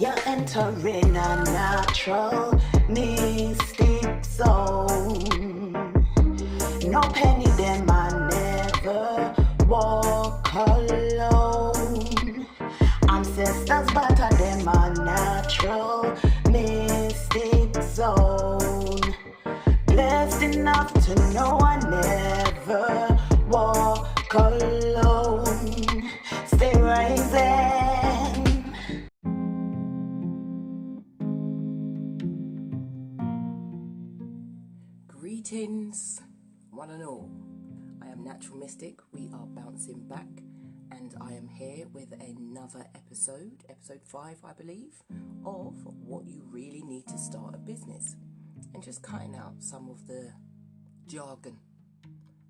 You're entering a natural mystic zone. No penny them I never walk alone. Ancestors better them a natural mystic zone. Blessed enough to know I never walk alone. Stay rising. Greetings, one and all. I am Natural Mystic. We are bouncing back, and I am here with another episode 5, I believe, of what you really need to start a business, and just cutting out some of the jargon,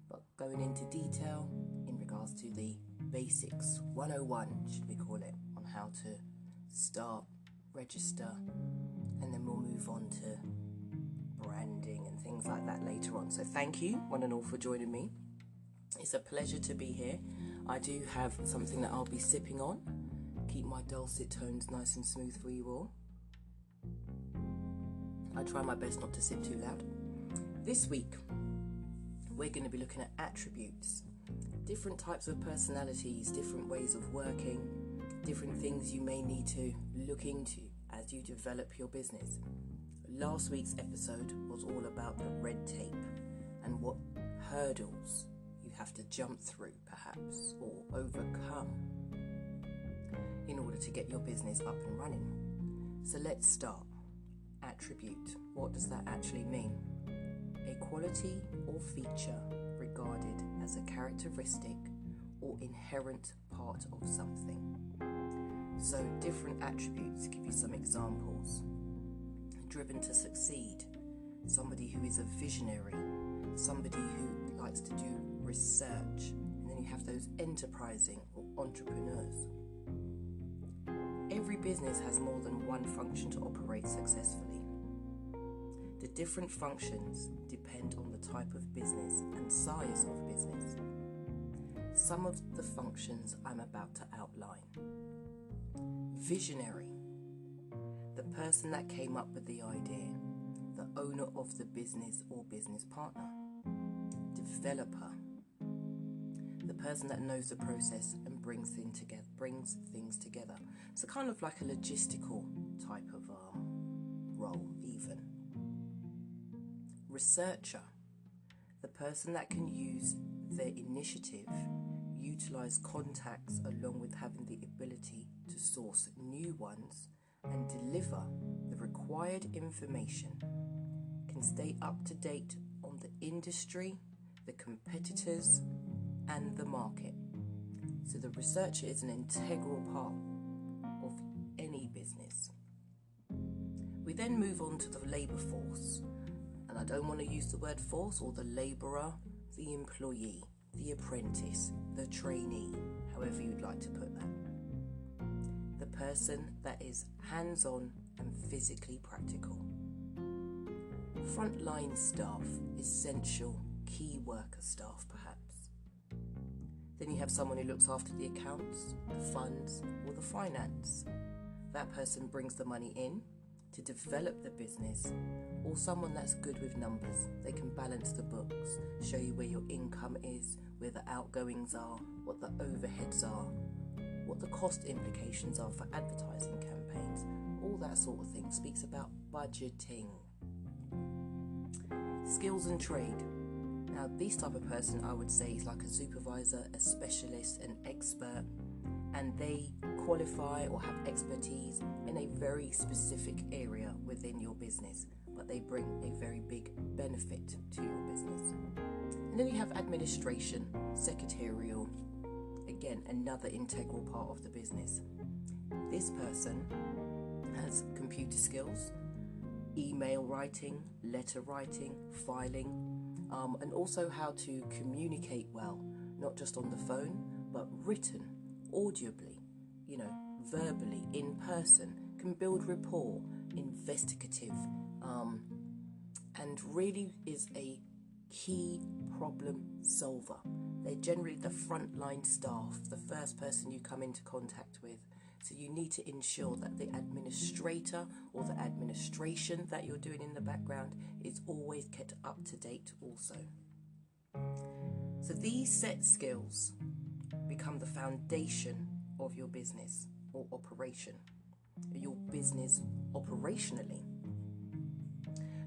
but going into detail in regards to the basics, 101 should we call it, on how to start, register, and then we'll move on to branding and things like that later on. So thank you one and all for joining me. It's a pleasure to be here. I do have something that I'll be sipping on. Keep my dulcet tones nice and smooth for you all. I try my best not to sip too loud. This week we're going to be looking at attributes, different types of personalities, different ways of working, different things you may need to look into as you develop your business. Last week's episode was all about the red tape and what hurdles you have to jump through, perhaps, or overcome in order to get your business up and running. So let's start. Attribute. What does that actually mean? A quality or feature regarded as a characteristic or inherent part of something. So different attributes. Give you some examples. Driven to succeed, somebody who is a visionary, somebody who likes to do research, and then you have those enterprising or entrepreneurs. Every business has more than one function to operate successfully. The different functions depend on the type of business and size of business. Some of the functions I'm about to outline. Visionary. The person that came up with the idea, the owner of the business or business partner. Developer, the person that knows the process and brings things together. So kind of like a logistical type of role even. Researcher, the person that can use their initiative, utilize contacts along with having the ability to source new ones and deliver the required information, can stay up to date on the industry, the competitors, and the market. So the researcher is an integral part of any business. We then move on to the labour force, and I don't want to use the word force, or the labourer, the employee, the apprentice, the trainee, however you'd like to put that. The person that is hands-on and physically practical. Frontline staff, essential key worker staff perhaps. Then you have someone who looks after the accounts, the funds, or the finance. That person brings the money in to develop the business, or someone that's good with numbers. They can balance the books, show you where your income is, where the outgoings are, what the overheads are, what the cost implications are for advertising campaigns, all that sort of thing. Speaks about budgeting. Skills and trade. Now, this type of person I would say is like a supervisor, a specialist, an expert, and they qualify or have expertise in a very specific area within your business, but they bring a very big benefit to your business. And then you have administration, secretarial, again, another integral part of the business. This person has computer skills, email writing, letter writing, filing, and also how to communicate well, not just on the phone, but written, audibly, verbally, in person, can build rapport, investigative, and really is a key problem solver. They're generally the frontline staff, the first person you come into contact with So you need to ensure that the administrator or the administration that you're doing in the background is always kept up to date also. So these set skills become the foundation of your business or operation, your business operationally.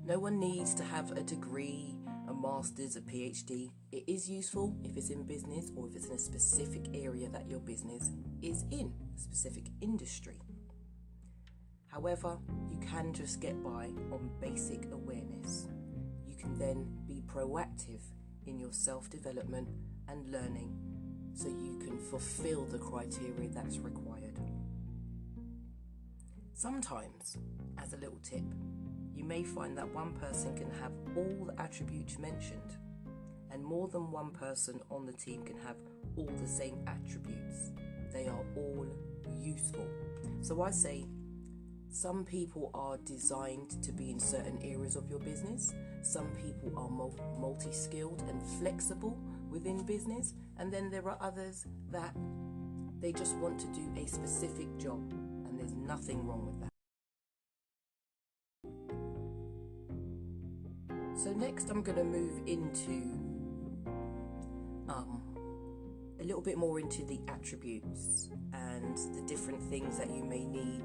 No one needs to have a degree, a master's, a PhD. It is useful if it's in business or if it's in a specific area that your business is in, a specific industry. However, you can just get by on basic awareness. You can then be proactive in your self-development and learning so you can fulfill the criteria that's required. Sometimes, as a little tip, you may find that one person can have all the attributes mentioned, and more than one person on the team can have all the same attributes. They are all useful. So I say some people are designed to be in certain areas of your business. Some people are multi-skilled and flexible within business, and then there are others that they just want to do a specific job, and there's nothing wrong with that. So next I'm going to move into a little bit more into the attributes and the different things that you may need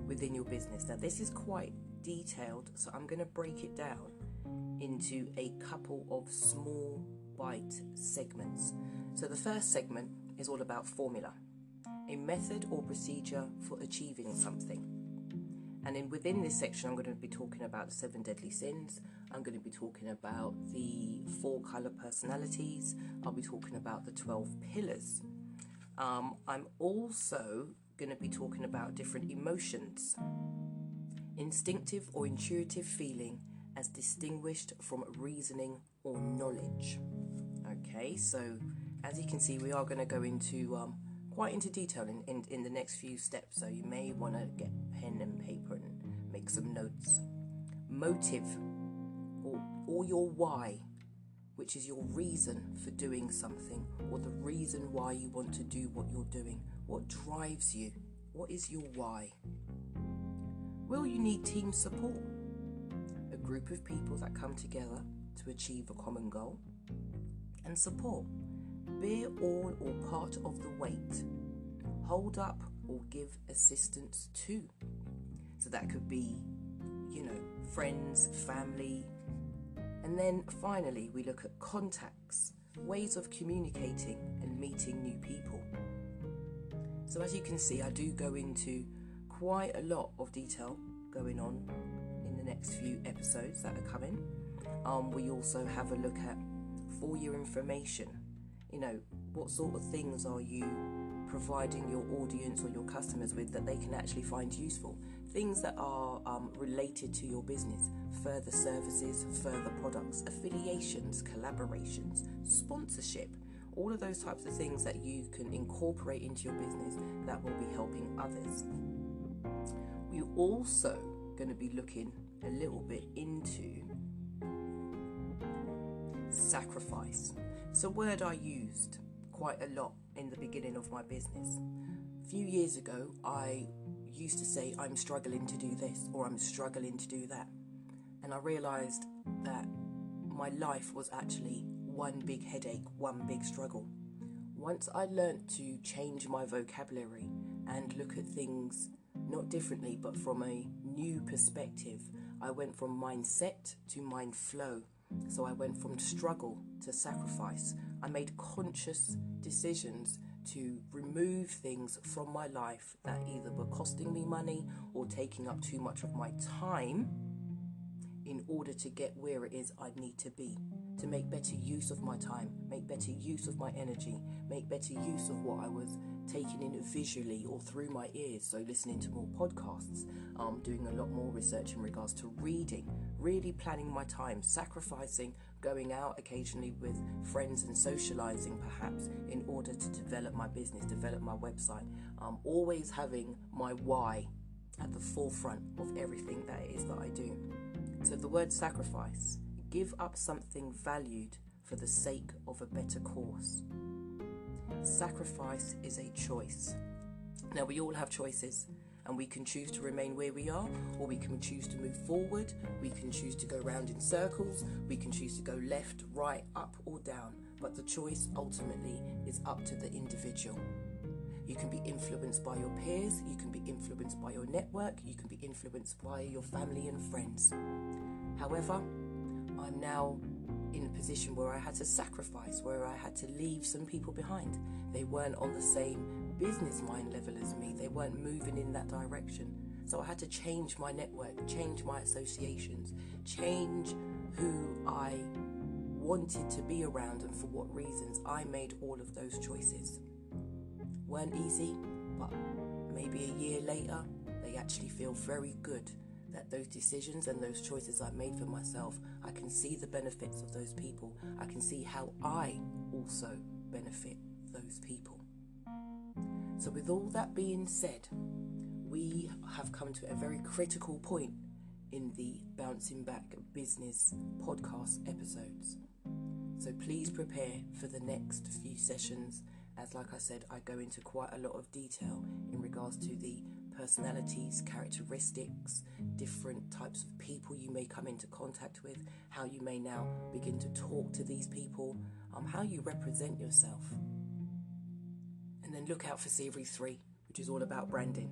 within your business. Now this is quite detailed, so I'm going to break it down into a couple of small bite segments. So the first segment is all about formula, a method or procedure for achieving something. And within this section, I'm going to be talking about the 7 deadly sins. I'm going to be talking about the 4 color personalities. I'll be talking about the 12 pillars. I'm also going to be talking about different emotions, instinctive or intuitive feeling as distinguished from reasoning or knowledge. Okay, so as you can see, we are going to go into quite into detail in the next few steps, so you may want to get pen and paper and make some notes. Motive, or your why, which is your reason for doing something, or the reason why you want to do what you're doing. What drives you? What is your why? Will you need team support? A group of people that come together to achieve a common goal. And support. Bear all or part of the weight. Hold up or give assistance to. So that could be, friends, family. And then finally, we look at contacts, ways of communicating and meeting new people. So as you can see, I do go into quite a lot of detail going on in the next few episodes that are coming. We also have a look at for your information. What sort of things are you providing your audience or your customers with that they can actually find useful? Things that are related to your business, further services, further products, affiliations, collaborations, sponsorship, all of those types of things that you can incorporate into your business that will be helping others. We're also going to be looking a little bit into sacrifice. It's a word I used quite a lot in the beginning of my business. A few years ago, I used to say, I'm struggling to do this or I'm struggling to do that. And I realised that my life was actually one big headache, one big struggle. Once I learnt to change my vocabulary and look at things not differently but from a new perspective, I went from mindset to mind flow. So I went from struggle to sacrifice. I made conscious decisions to remove things from my life that either were costing me money or taking up too much of my time in order to get where it is I need to be, to make better use of my time, make better use of my energy, make better use of what I was taking in visually or through my ears, so listening to more podcasts, doing a lot more research in regards to reading, really planning my time, sacrificing going out occasionally with friends and socializing perhaps in order to develop my business, develop my website, always having my why at the forefront of everything that it is that I do. So the word sacrifice, give up something valued for the sake of a better cause. Sacrifice is a choice. Now, we all have choices, and we can choose to remain where we are, or we can choose to move forward. We can choose to go round in circles. We can choose to go left, right, up, or down. But the choice ultimately is up to the individual. You can be influenced by your peers. You can be influenced by your network. You can be influenced by your family and friends. However, I'm now in a position where I had to sacrifice, where I had to leave some people behind. They weren't on the same business mind level as me. They weren't moving in that direction. So I had to change my network, change my associations, change who I wanted to be around and for what reasons. I made all of those choices. Weren't easy, but maybe a year later, they actually feel very good. That those decisions and those choices I made for myself, I can see the benefits of those people. I can see how I also benefit those people. So with all that being said, we have come to a very critical point in the Bouncing Back Business podcast episodes. So please prepare for the next few sessions, as like I said, I go into quite a lot of detail in regards to the personalities, characteristics, different types of people you may come into contact with, how you may now begin to talk to these people, how you represent yourself. And then look out for Series 3, which is all about branding.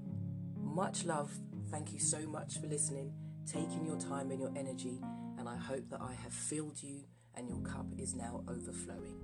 Much love. Thank you so much for listening, taking your time and your energy, and I hope that I have filled you and your cup is now overflowing.